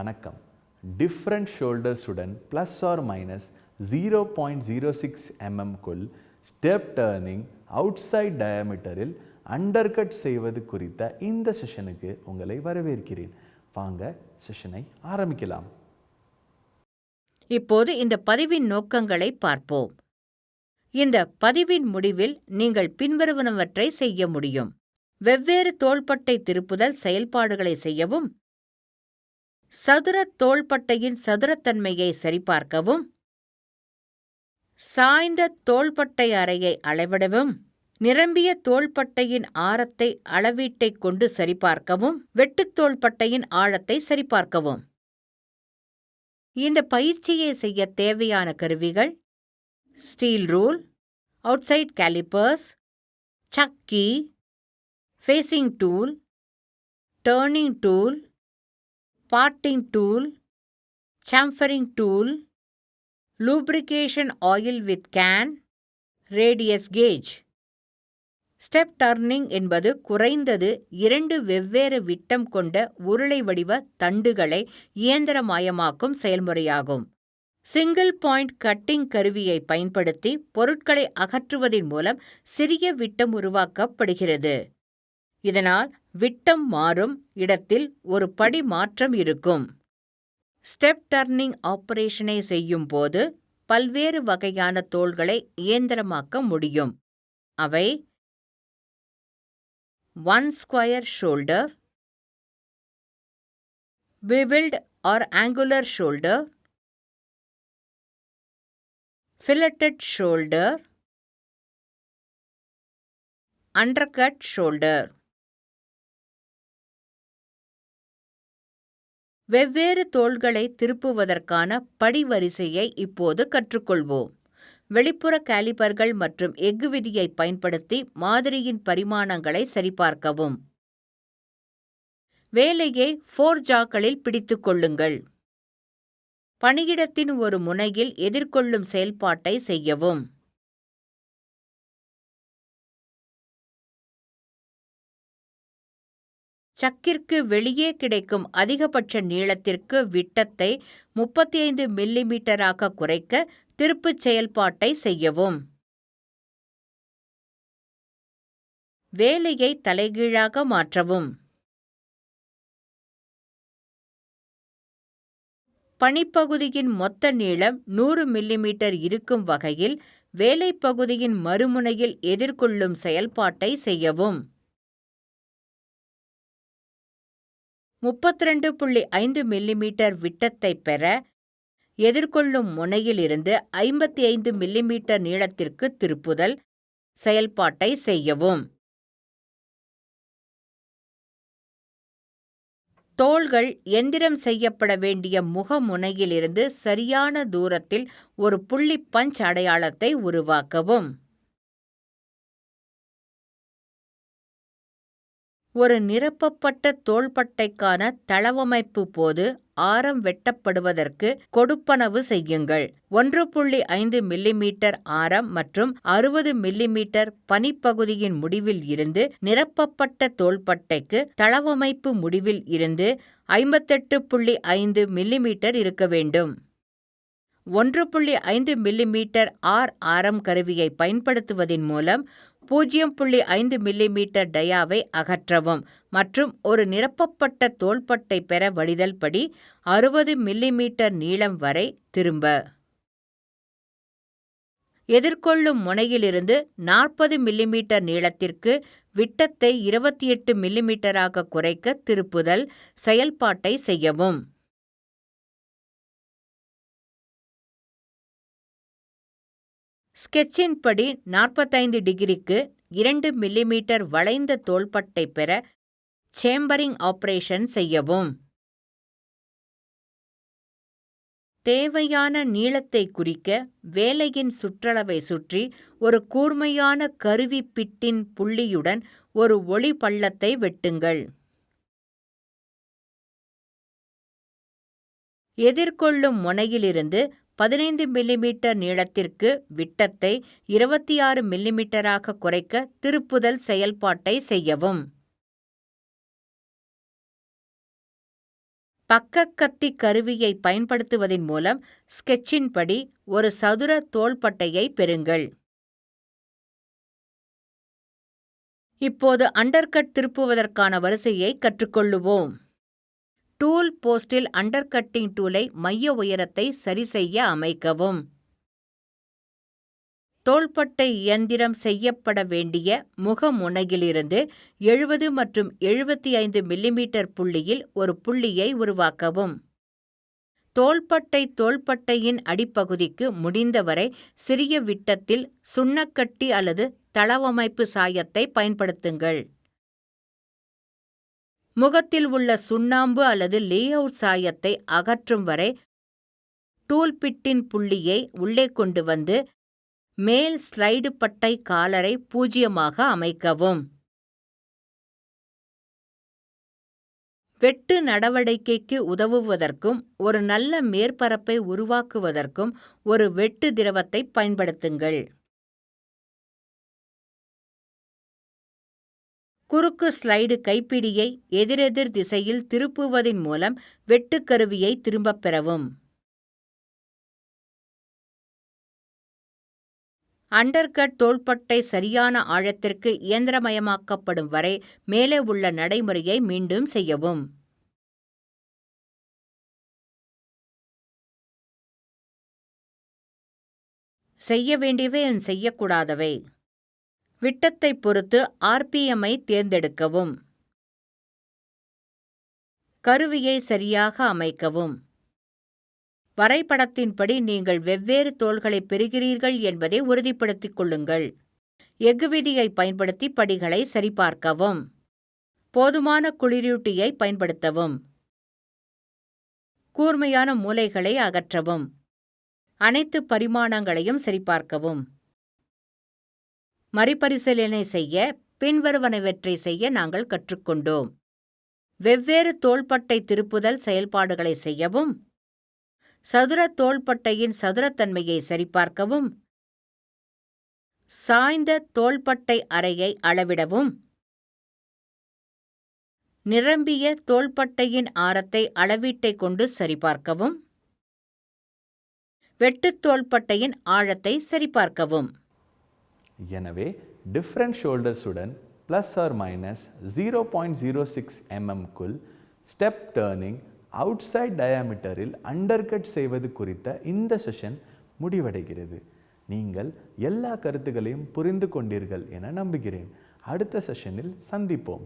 வணக்கம். டிஃப்ரெண்ட் ஷோல்டர்ஸுடன் plus or minus 0.06 mm குள் ஸ்டெப் டர்னிங் அவுட்சைட் டயாமீட்டரில் அண்டர்கட் செய்வது குறித்த இந்த செஷனுக்கு உங்களை வரவேற்கிறேன். வாங்க செஷனை ஆரம்பிக்கலாம். இப்போது இந்த பதிவின் நோக்கங்களை பார்ப்போம். இந்த பதிவின் முடிவில் நீங்கள் பின்வருவனவற்றை செய்ய முடியும். வெவ்வேறு தோள்பட்டை திருப்புதல் செயல்பாடுகளை செய்யவும், சதுர தோள்பட்டையின் சதுரத்தன்மையை சரிபார்க்கவும், சாய்ந்த தோள்பட்டை அறையை அளவிடவும், நிரம்பிய தோள்பட்டையின் ஆரத்தை அளவீட்டைக் கொண்டு சரிபார்க்கவும், வெட்டுத் தோள்பட்டையின் ஆழத்தை சரிபார்க்கவும். இந்த பயிற்சியை செய்ய தேவையான கருவிகள்: steel rule, outside calipers, chuck key, facing tool, turning tool, parting tool, chamfering tool, lubrication oil with can, radius gauge. Step turning என்பது குறைந்தது 2 வெவ்வேறு விட்டம் கொண்ட உருளை வடிவ தண்டுகளை இயந்திரமயமாக்கும் செயல்முறையாகும். சிங்கிள் பாயிண்ட் கட்டிங் கருவியை பயன்படுத்தி பொருட்களை அகற்றுவதன் மூலம் சிறிய விட்டம் உருவாக்கப்படுகிறது. இதனால் விட்டம் மாறும் இடத்தில் ஒரு படி மாற்றம் இருக்கும். ஸ்டெப் டர்னிங் ஆபரேஷனை செய்யும் போது பல்வேறு வகையான தோள்களை இயந்திரமாக்க முடியும். அவை: 1 square shoulder, beveled or angular shoulder, filleted shoulder, undercut shoulder. வெவ்வேறு தோள்களை திருப்புவதற்கான படிவரிசையை இப்போது கற்றுக்கொள்வோம். வெளிப்புற காலிபர்கள் மற்றும் எஃகு விதியை பயன்படுத்தி மாதிரியின் பரிமாணங்களை சரிபார்க்கவும். வேலையை 4 ஜாக்களில் பிடித்துக் கொள்ளுங்கள். பணியிடத்தின் ஒரு முனையில் எதிர்கொள்ளும் செயல்பாட்டை செய்யவும். சக்கிற்கு வெளியே கிடைக்கும் அதிகபட்ச நீளத்திற்கு விட்டத்தை 35 மில்லிமீட்டராக குறைக்க திருப்புச் செயல்பாட்டை செய்யவும். வேலையை தலைகீழாக மாற்றவும். பணிப்பகுதியின் மொத்த நீளம் 100 மில்லிமீட்டர் இருக்கும் வகையில் வேலைப்பகுதியின் மறுமுனையில் எதிர்கொள்ளும் செயல்பாட்டை செய்யவும். 32.5 மில்லிமீட்டர் விட்டத்தை பெற எதிர்கொள்ளும் முனையிலிருந்து 55 மில்லிமீட்டர் நீளத்திற்கு திருப்புதல் செயல்பாட்டை செய்யவும். தோள்கள் எந்திரம் செய்யப்பட வேண்டிய முகமுனையிலிருந்து சரியான தூரத்தில் ஒரு புள்ளி பஞ்ச் அடையாளத்தை உருவாக்கவும். ஒரு நிரப்பப்பட்ட தோள்பட்டைக்கான தளவமைப்பு போது ஆரம் வெட்டப்படுவதற்கு கொடுப்பனவு செய்யுங்கள். 1.5 மில்லிமீட்டர் ஆரம் மற்றும் 60 மில்லிமீட்டர் பனிப்பகுதியின் முடிவில் இருந்து நிரப்பப்பட்ட தோள்பட்டைக்கு தளவமைப்பு முடிவில் இருந்து 58.5 மில்லிமீட்டர் இருக்க வேண்டும். 1.5 மில்லிமீட்டர் ஆரம் கருவியை பயன்படுத்துவதன் மூலம் 0.5 மில்லிமீட்டர் டயாவை அகற்றவும் மற்றும் ஒரு நிரப்பப்பட்ட தோள்பட்டை பெற வடிதல் படி 60 மில்லிமீட்டர் நீளம் வரை திரும்ப. எதிர்கொள்ளும் முனையிலிருந்து 40 மில்லிமீட்டர் நீளத்திற்கு விட்டத்தை 28 மில்லிமீட்டராக குறைக்க திருப்புதல் செயல்பாட்டை செய்யவும். ஸ்கெட்சின் படி 45 டிகிரிக்கு 2 மில்லிமீட்டர் வளைந்த தோள்பட்டை பெற சேம்பரிங் ஆபரேஷன் செய்யவும். தேவையான நீளத்தை குறிக்க வேலையின் சுற்றளவை சுற்றி ஒரு கூர்மையான கருவி பிட்டின் புள்ளியுடன் ஒரு ஒளி பள்ளத்தை வெட்டுங்கள். எதிர்கொள்ளும் முனையிலிருந்து 15 மில்லிமீட்டர் நீளத்திற்கு விட்டத்தை 26 மில்லிமீட்டராக குறைக்க திருப்புதல் செயல்பாட்டை செய்யவும். பக்கக்கத்தி கருவியை பயன்படுத்துவதன் மூலம் ஸ்கெட்சின் படி ஒரு சதுர தோள்பட்டையை பெறுங்கள். இப்போது அண்டர்கட் திருப்புவதற்கான வரிசையை கற்றுக்கொள்ளுவோம். டூல் போஸ்டில் அண்டர்கட்டிங் டூலை மைய உயரத்தை சரிசெய்ய அமைக்கவும். தோள்பட்டை இயந்திரம் செய்யப்பட வேண்டிய முகமுனையிலிருந்து 70 மற்றும் 75 மில்லிமீட்டர் புள்ளியில் ஒரு புள்ளியை உருவாக்கவும். தோள்பட்டையின் அடிப்பகுதிக்கு முடிந்தவரை சிறிய விட்டத்தில் சுண்ணக்கட்டி அல்லது தளவமைப்பு சாயத்தை பயன்படுத்துங்கள். முகத்தில் உள்ள சுண்ணாம்பு அல்லது லேஅவுட் சாயத்தை அகற்றும் வரை டூல்பிட்டின் புள்ளியை உள்ளே கொண்டு வந்து மேல் ஸ்லைடு பட்டை காலரை 0 அமைக்கவும். வெட்டு நடவடிக்கைக்கு உதவுவதற்கும் ஒரு நல்ல மேற்பரப்பை உருவாக்குவதற்கும் ஒரு வெட்டு திரவத்தை பயன்படுத்துங்கள். குறுக்கு ஸ்லைடு கைப்பிடியை எதிரெதிர் திசையில் திருப்புவதன் மூலம் வெட்டுக்கருவியை திரும்பப் பெறவும். அண்டர்கட் தோள்பட்டை சரியான ஆழத்திற்கு இயந்திரமயமாக்கப்படும் வரை மேலே உள்ள நடைமுறையை மீண்டும் செய்யவும். செய்ய வேண்டியவை செய்யக்கூடாதவை. விட்டத்தை பொறுத்து RPM-ஐ தேர்ந்தெடுக்கவும். கருவியை சரியாக அமைக்கவும். வரைபடத்தின்படி நீங்கள் வெவ்வேறு தோள்களை பெறுகிறீர்கள் என்பதை உறுதிப்படுத்திக் கொள்ளுங்கள். எஃகு விதியை பயன்படுத்தி படிகளை சரிபார்க்கவும். போதுமான குளிரூட்டியை பயன்படுத்தவும். கூர்மையான மூலைகளை அகற்றவும். அனைத்து பரிமாணங்களையும் சரிபார்க்கவும். மறுபரிசீலனை செய்ய பின்வருவனவற்றை செய்ய நாங்கள் கற்றுக்கொண்டோம். வெவ்வேறு தோள்பட்டை திருப்புதல் செயல்பாடுகளை செய்யவும். சதுர தோள்பட்டையின் சதுரத்தன்மையை சரிபார்க்கவும். சாய்ந்த தோள்பட்டை அறையை அளவிடவும். நிரம்பிய தோள்பட்டையின் ஆரத்தை அளவீட்டை கொண்டு சரிபார்க்கவும். வெட்டுத் தோள்பட்டையின் ஆழத்தை சரிபார்க்கவும். எனவே டிஃபரண்ட் ஷோல்டர்ஸுடன் ±0.06 mm-க்குள் ஸ்டெப் டர்னிங் அவுட்சைட் டயாமீட்டரில் அண்டர்கட் செய்வது குறித்த இந்த செஷன் முடிவடைகிறது. நீங்கள் எல்லா கருத்துக்களையும் புரிந்து கொண்டீர்கள் என நம்புகிறேன். அடுத்த செஷனில் சந்திப்போம்.